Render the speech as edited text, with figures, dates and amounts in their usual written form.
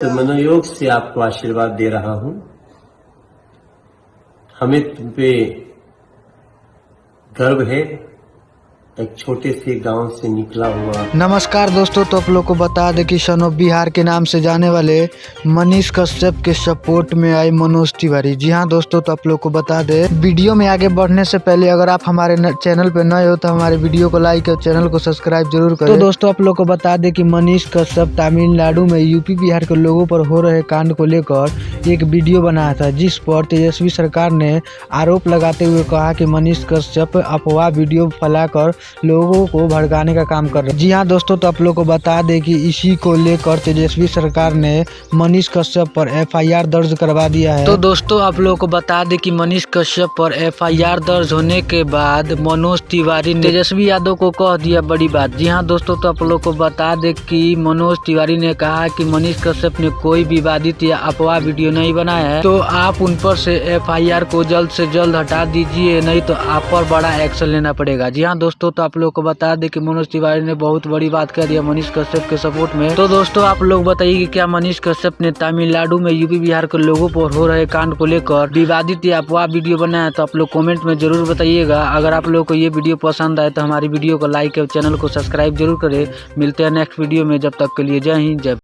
तो मनोयोग से आपको आशीर्वाद दे रहा हूं। हमें तुम पे गर्व है, एक छोटे से गांव से निकला हुआ। नमस्कार दोस्तों, तो आप लोग को बता दें कि सन ऑफ बिहार के नाम से जाने वाले मनीष कश्यप के सपोर्ट में आए मनोज तिवारी। जी हाँ दोस्तों, तो आप लोग को बता दें, वीडियो में आगे बढ़ने से पहले अगर आप हमारे चैनल पे नए हो तो हमारे वीडियो को लाइक और चैनल को सब्सक्राइब जरूर करें। तो दोस्तों आप लोग को बता दें कि मनीष कश्यप तमिलनाडु में यूपी बिहार के लोगों पर हो रहे कांड को लेकर एक वीडियो बनाया था, जिस पर तेजस्वी सरकार ने आरोप लगाते हुए कहा कि मनीष कश्यप अफवाह वीडियो फैलाकर लोगों को भड़काने का काम कर रहे हैं। जी हाँ दोस्तों, तो आप लोग को बता दें कि इसी को लेकर तेजस्वी सरकार ने मनीष कश्यप पर एफआईआर दर्ज करवा दिया है। तो दोस्तों आप लोग को बता दें कि मनीष कश्यप पर एफआईआर दर्ज होने के बाद मनोज तिवारी ने तेजस्वी यादव को कह दिया बड़ी बात। जी हाँ दोस्तों, तो आप लोग को बता दें कि मनोज तिवारी ने कहा कि मनीष कश्यप ने कोई विवादित या अफवाह वीडियो नहीं बनाया है, तो आप उन पर से एफआईआर को जल्द से जल्द हटा दीजिए, नहीं तो आप पर बड़ा एक्शन लेना पड़ेगा। जी हाँ दोस्तों, तो आप लोग को बता दें कि मनोज तिवारी ने बहुत बड़ी बात कह दिया मनीष कश्यप के सपोर्ट में। तो दोस्तों आप लोग बताइए कि क्या मनीष कश्यप ने तमिलनाडु में यूपी बिहार के लोगों पर हो रहे कांड को लेकर विवादित या अफवाह वीडियो बनाया? तो आप लोग कमेंट में जरूर बताइएगा। अगर आप लोग को ये वीडियो पसंद आए तो हमारी वीडियो को लाइक और चैनल को सब्सक्राइब जरूर करें। मिलते हैं नेक्स्ट वीडियो में, जब तक के लिए जय हिंद जय।